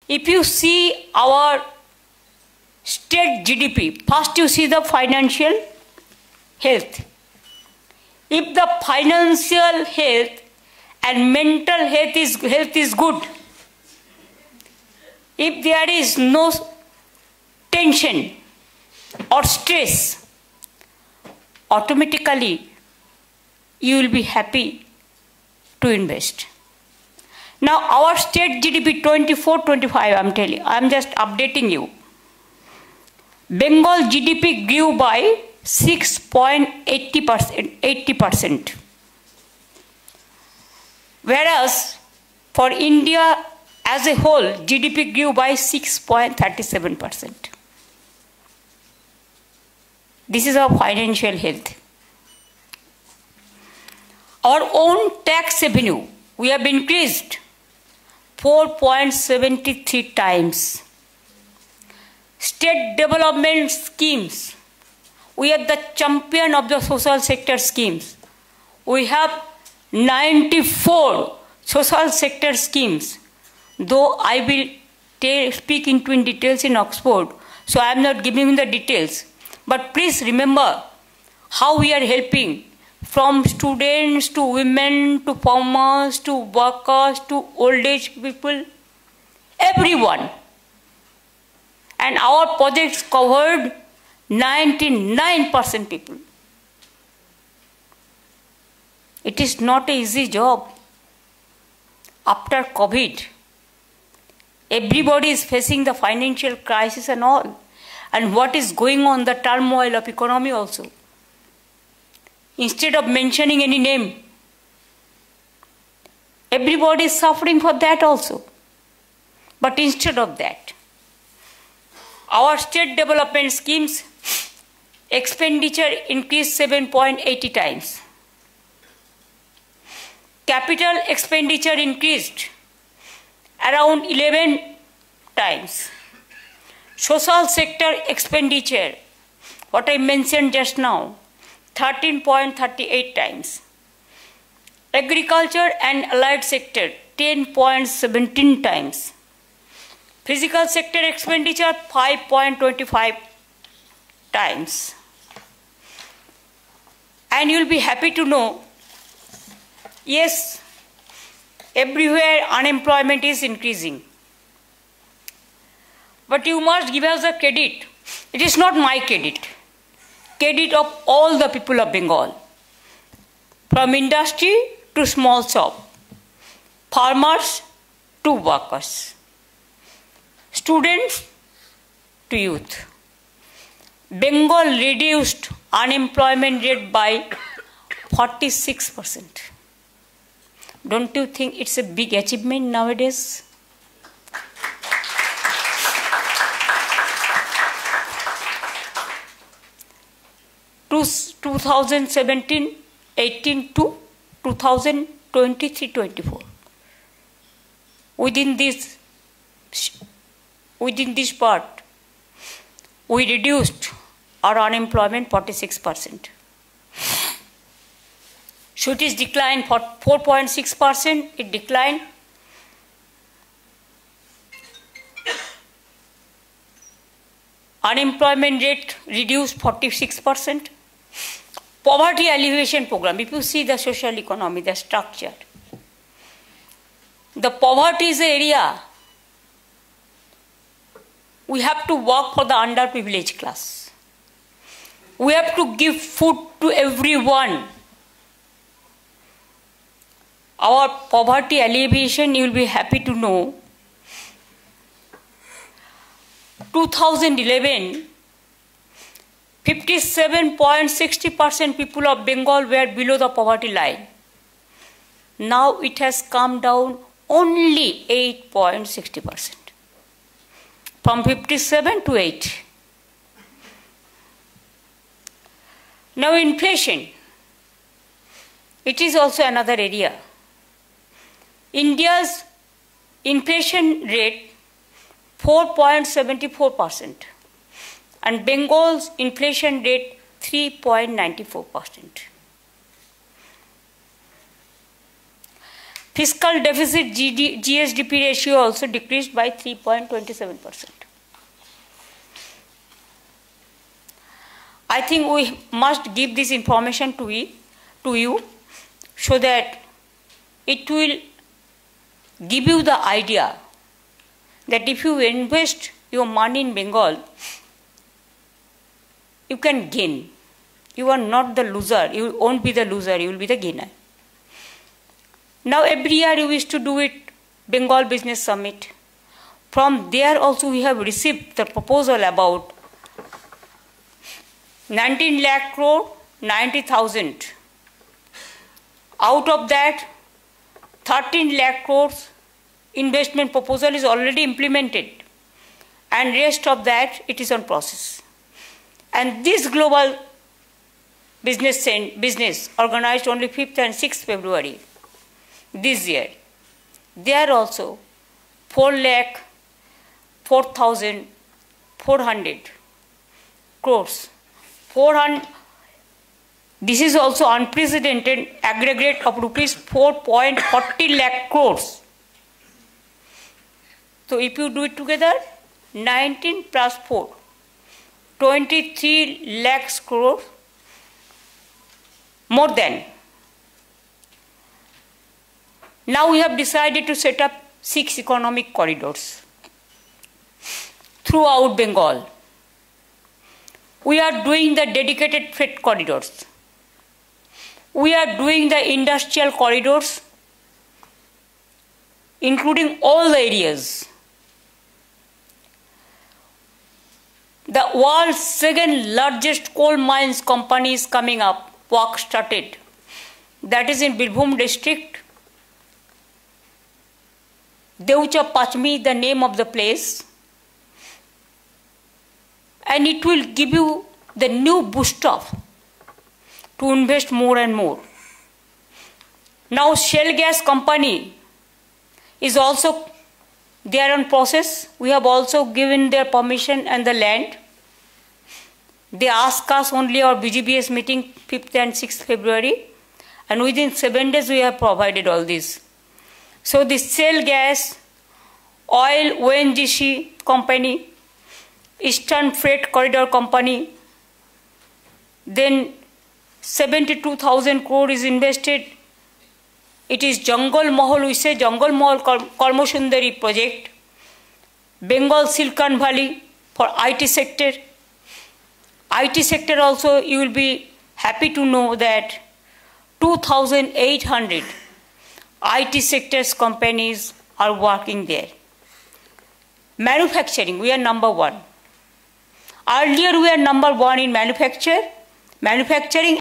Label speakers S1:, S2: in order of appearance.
S1: If you see our state GDP, first you see the financial health. If the financial health and mental health is good, if there is no tension or stress, automatically you will be happy to invest. Now our state GDP 24-25, I'm just updating you. Bengal GDP grew by 6.80%, whereas for India as a whole, GDP grew by 6.37%. This is our financial health. Our own tax revenue, we have increased 4.73 times. State development schemes, we are the champion of the social sector schemes. We have 94 social sector schemes. Though I will speak in details in Oxford, so I am not giving the details. But please remember how we are helping, from students to women to farmers to workers to old age people, everyone. And our projects covered 99% people. It is not an easy job. After COVID, everybody is facing the financial crisis and all. And what is going on, the turmoil of economy also. Instead of mentioning any name, everybody is suffering for that also. But instead of that, our state development schemes expenditure increased 7.80 times. Capital expenditure increased around 11 times. Social sector expenditure, what I mentioned just now, 13.38 times. Agriculture and allied sector, 10.17 times. Physical sector expenditure, 5.25 times. And you'll be happy to know, yes, everywhere unemployment is increasing. But you must give us the credit. It is not my credit. Credit of all the people of Bengal. From industry to small shop, farmers to workers, students to youth. Bengal reduced unemployment rate by 46%. Don't you think it's a big achievement nowadays? To 2017-18 to 2023-24. Within this part, we reduced our unemployment 46%. So it is declined for 4.6%, it declined. Unemployment rate reduced 46%. Poverty alleviation program, if you see the social economy, the structure, the poverty is the area. We have to work for the underprivileged class. We have to give food to everyone. Our poverty alleviation, you will be happy to know, 2011, 57.60% people of Bengal were below the poverty line. Now it has come down only 8.60%. From 57 to 8. Now inflation. It is also another area. India's inflation rate 4.74% and Bengal's inflation rate 3.94%. Fiscal deficit GSDP ratio also decreased by 3.27%. I think we must give this information to you so that it will give you the idea that if you invest your money in Bengal, you can gain. You are not the loser. You won't be the loser. You will be the gainer. Now every year we used to do it, Bengal Business Summit. From there also we have received the proposal about 19 lakh crore, 90,000. Out of that, 13 lakh crores investment proposal is already implemented, and rest of that it is on process. And this global business organized only 5th and 6th February this year. There also 4,04,400 crores. 400. This is also unprecedented aggregate of rupees 4.40 lakh crores. So if you do it together, 19 plus 4, 23 lakhs crores more than. Now we have decided to set up 6 economic corridors throughout Bengal. We are doing the dedicated freight corridors. We are doing the industrial corridors, including all the areas. The world's second largest coal mines company is coming up, work started. That is in Birbhum district. Deucha Pachmi, the name of the place. And it will give you the new boost up to invest more and more. Now Shell Gas Company is also there on process. We have also given their permission and the land. They asked us only our BGBS meeting 5th and 6th February, and within 7 days we have provided all this. So the Shell Gas, Oil ONGC Company, Eastern Freight Corridor Company, then 72,000 crore is invested. It is Jangal Mahal, we say Jangal Mahal Karma Sundari project, Bengal Silicon Valley for IT sector. IT sector also, you will be happy to know that 2,800 IT sectors companies are working there. Manufacturing, we are number 1. Earlier we were number 1 in manufacturing